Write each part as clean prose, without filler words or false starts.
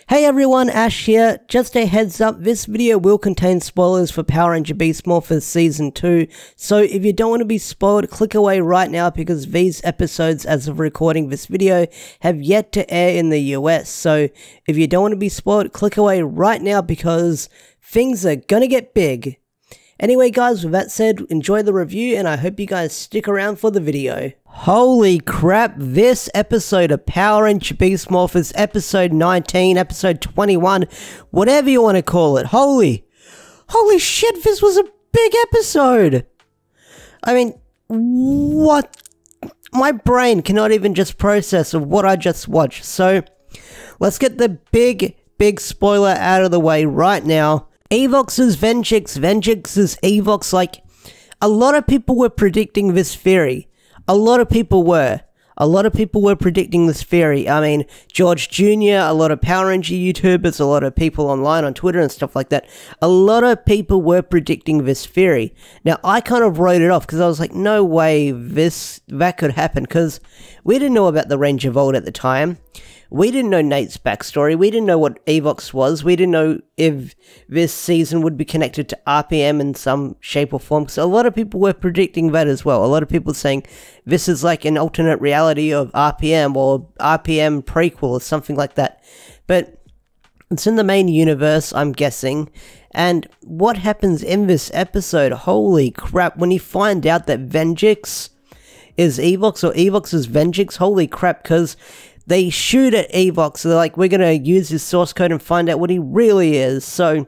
Hey everyone, Ash here. Just a heads up, this video will contain spoilers for Power Ranger Beast Morphers Season 2, so if you don't want to be spoiled, click away right now because these episodes, as of recording this video, have yet to air in the US. So if you don't want to be spoiled, click away right now because things are gonna get big. Anyway guys, with that said, enjoy the review and I hope you guys stick around for the video. Holy crap, this episode of Power Ranger Beast Morphers, episode 19, episode 21, whatever you want to call it. Holy shit, this was a big episode! I mean, what? My brain cannot even just process of what I just watched. So, let's get the big spoiler out of the way right now. Evox is Venjix, Venjix is Evox. Like, a lot of people were predicting this theory. A lot of people were predicting this theory. I mean, George Jr., a lot of Power Ranger YouTubers, a lot of people online on Twitter and stuff like that. A lot of people were predicting this theory. Now, I kind of wrote it off because I was like, no way that could happen because we didn't know about the Ranger Vault at the time. We didn't know Nate's backstory. We didn't know what Evox was. We didn't know if this season would be connected to RPM in some shape or form. So a lot of people were predicting that as well. A lot of people saying this is like an alternate reality of RPM or RPM prequel or something like that. But it's in the main universe, I'm guessing. And what happens in this episode? Holy crap. When you find out that Venjix is Evox or Evox is Venjix, holy crap, because they shoot at Evox, so they're like, we're gonna use his source code and find out what he really is. So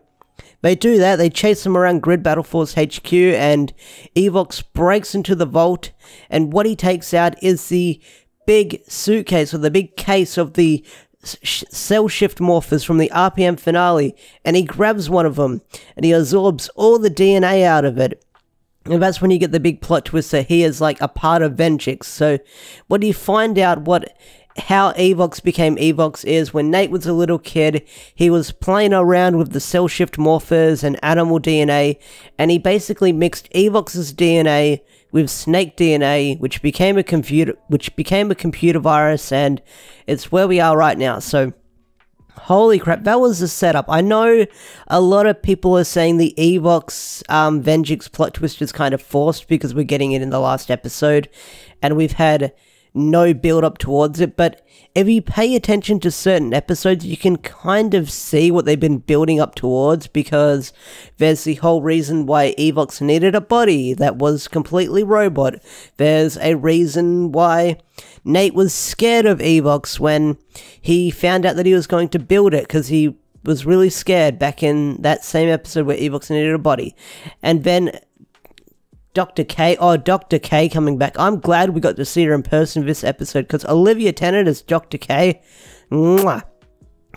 they do that, they chase him around Grid Battle Force HQ, and Evox breaks into the vault, and what he takes out is the big suitcase, or the big case of the cell shift morphers from the RPM finale, and he grabs one of them, and he absorbs all the DNA out of it. And that's when you get the big plot twist that he is like a part of Venjix. So when you find out how Evox became Evox is when Nate was a little kid, he was playing around with the cell shift morphers and animal DNA, and he basically mixed Evox's DNA with snake DNA, which became a computer virus, and it's where we are right now. So holy crap, that was the setup. I know a lot of people are saying the Evox Venjix plot twist is kind of forced because we're getting it in the last episode, and we've had no build up towards it, but if you pay attention to certain episodes, you can kind of see what they've been building up towards, because there's the whole reason why Evox needed a body that was completely robot. There's a reason why Nate was scared of Evox when he found out that he was going to build it, because he was really scared back in that same episode where Evox needed a body. And then Dr. K coming back. I'm glad we got to see her in person this episode, because Olivia Tennant as Dr. K, mwah,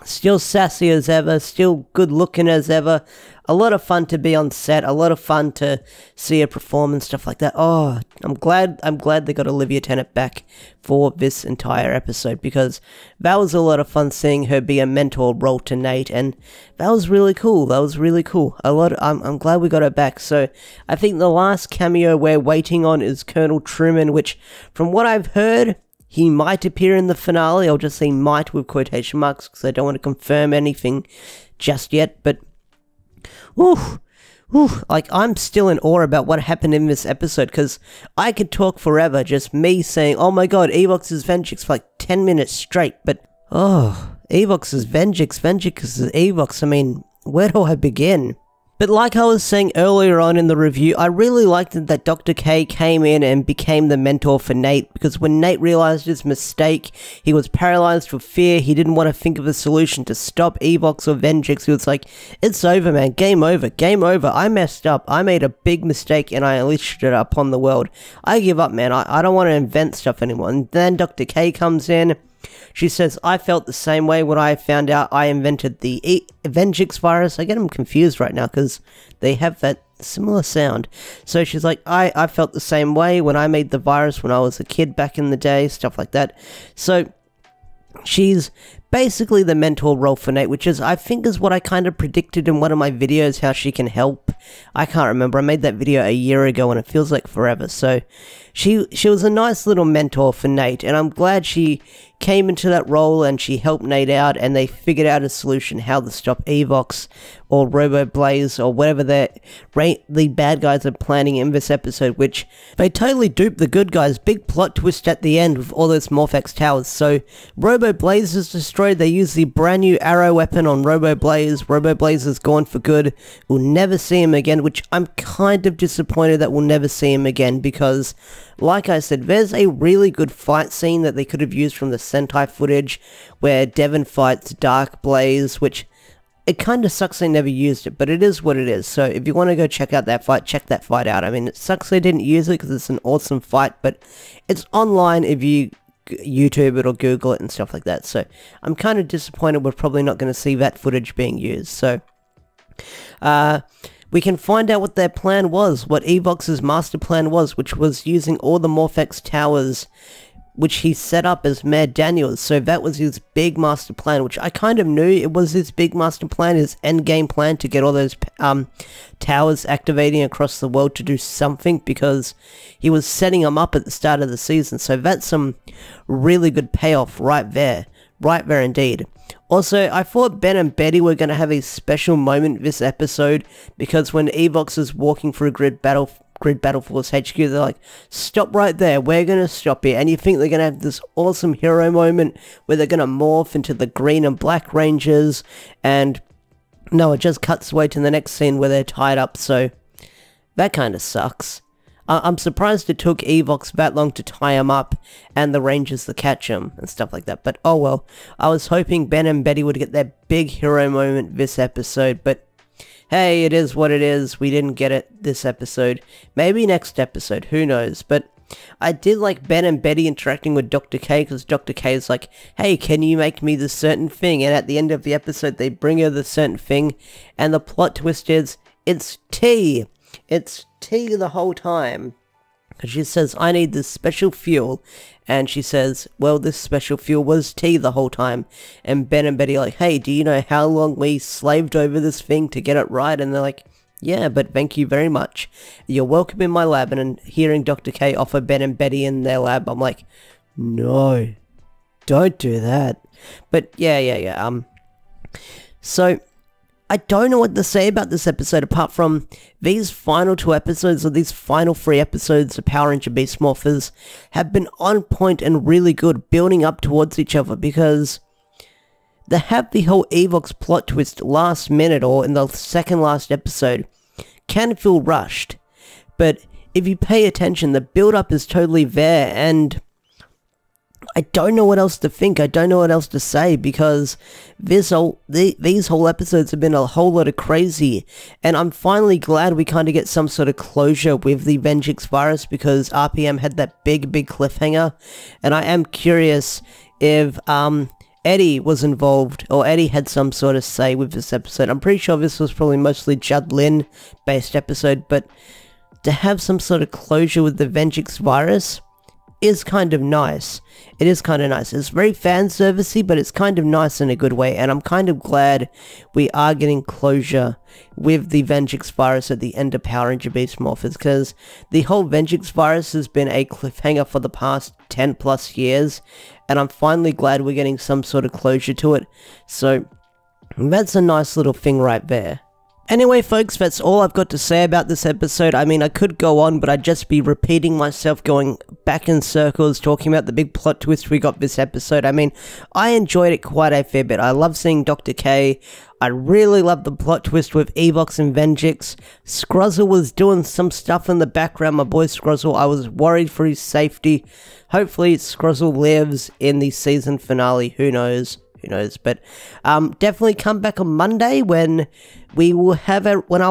still sassy as ever, still good looking as ever. A lot of fun to be on set, a lot of fun to see her perform and stuff like that. Oh, I'm glad they got Olivia Tennant back for this entire episode, because that was a lot of fun seeing her be a mentor role to Nate, and that was really cool. I'm glad we got her back. So I think the last cameo we're waiting on is Colonel Truman, which from what I've heard, he might appear in the finale. I'll just say might with quotation marks because I don't want to confirm anything just yet, but like, I'm still in awe about what happened in this episode, because I could talk forever, just me saying, oh my god, Evox is Venjix for like 10 minutes straight, but, Evox is Venjix, Venjix is Evox, I mean, where do I begin? But like I was saying earlier on in the review, I really liked that Dr. K came in and became the mentor for Nate, because when Nate realized his mistake, he was paralyzed with fear, he didn't want to think of a solution to stop Evox or Venjix. He was like, it's over man, game over, I messed up, I made a big mistake and I unleashed it upon the world. I give up man, I don't want to invent stuff anymore. And then Dr. K comes in. She says, I felt the same way when I found out I invented the Venjix virus. I get them confused right now because they have that similar sound. So she's like, I felt the same way when I made the virus when I was a kid back in the day, stuff like that. So she's basically the mentor role for Nate, which is, I think, is what I kind of predicted in one of my videos, how she can help. I can't remember. I made that video a year ago and it feels like forever. So she was a nice little mentor for Nate, and I'm glad she came into that role and she helped Nate out, and they figured out a solution how to stop Evox or Robo Blaze or whatever the bad guys are planning in this episode, which they totally duped the good guys. Big plot twist at the end with all those Morphex towers. So Robo Blaze is destroyed. They use the brand new arrow weapon on Robo Blaze. Robo Blaze is gone for good. We'll never see him again, which I'm kind of disappointed that we'll never see him again, because like I said, there's a really good fight scene that they could have used from the Sentai footage where Devon fights Dark Blaze, which it kind of sucks they never used it, but it is what it is. So if you want to go check out that fight, check that fight out. I mean, it sucks they didn't use it because it's an awesome fight, but it's online if you YouTube it or Google it and stuff like that. So I'm kind of disappointed we're probably not going to see that footage being used. So we can find out what their plan was, what Evox's master plan was, which was using all the Morphex towers, which he set up as Mayor Daniels. So that was his big master plan, which I kind of knew it was his big master plan, his end game plan to get all those towers activating across the world to do something, because he was setting them up at the start of the season. So that's some really good payoff right there indeed. Also, I thought Ben and Betty were going to have a special moment this episode, because when Evox is walking through Grid Battle Force HQ, they're like, stop right there, we're going to stop here. And you think they're going to have this awesome hero moment where they're going to morph into the green and black Rangers, and no, it just cuts away to the next scene where they're tied up, so that kind of sucks. I'm surprised it took Evox that long to tie him up and the Rangers to catch him and stuff like that. But oh well, I was hoping Ben and Betty would get their big hero moment this episode, but hey, it is what it is. We didn't get it this episode. Maybe next episode, who knows. But I did like Ben and Betty interacting with Dr. K, because Dr. K is like, hey, can you make me this certain thing? And at the end of the episode, they bring her the certain thing, and the plot twist is, it's tea. It's tea the whole time. She says, I need this special fuel. And she says, well, this special fuel was tea the whole time. And Ben and Betty are like, hey, do you know how long we slaved over this thing to get it right? And they're like, yeah, but thank you very much. You're welcome in my lab. And hearing Dr. K offer Ben and Betty in their lab, I'm like, no, don't do that. But yeah. So I don't know what to say about this episode apart from these final 2 episodes, or these final 3 episodes of Power Ranger Beast Morphers have been on point and really good, building up towards each other, because they have the whole Evox plot twist last minute or in the second last episode can feel rushed. But if you pay attention, the build up is totally there, and I don't know what else to think. I don't know what else to say, because these whole episodes have been a whole lot of crazy, and I'm finally glad we kind of get some sort of closure with the Venjix virus, because RPM had that big cliffhanger, and I am curious if Eddie was involved, or Eddie had some sort of say with this episode. I'm pretty sure this was probably mostly Judd Lin based episode, but to have some sort of closure with the Venjix virus is kind of nice. It is kind of nice. It's very fan servicey, but it's kind of nice in a good way, and I'm kind of glad we are getting closure with the Venjix virus at the end of Power Ranger Beast Morphers, because the whole Venjix virus has been a cliffhanger for the past 10 plus years, and I'm finally glad we're getting some sort of closure to it. So that's a nice little thing right there. Anyway, folks, that's all I've got to say about this episode. I mean, I could go on, but I'd just be repeating myself, going back in circles, talking about the big plot twist we got this episode. I mean, I enjoyed it quite a fair bit. I love seeing Dr. K. I really love the plot twist with Evox and Venjix. Scruzzle was doing some stuff in the background, my boy Scruzzle. I was worried for his safety. Hopefully, Scruzzle lives in the season finale. Who knows? Who knows? But definitely come back on Monday when I'll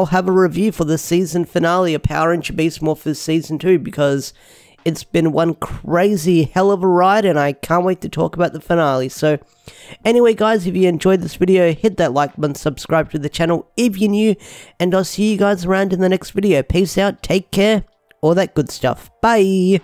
have a review for the season finale of Power Ranger Beast Morphers Season 2, because it's been one crazy hell of a ride, and I can't wait to talk about the finale. So anyway, guys, if you enjoyed this video, hit that like button, subscribe to the channel if you're new, and I'll see you guys around in the next video. Peace out, take care, all that good stuff. Bye!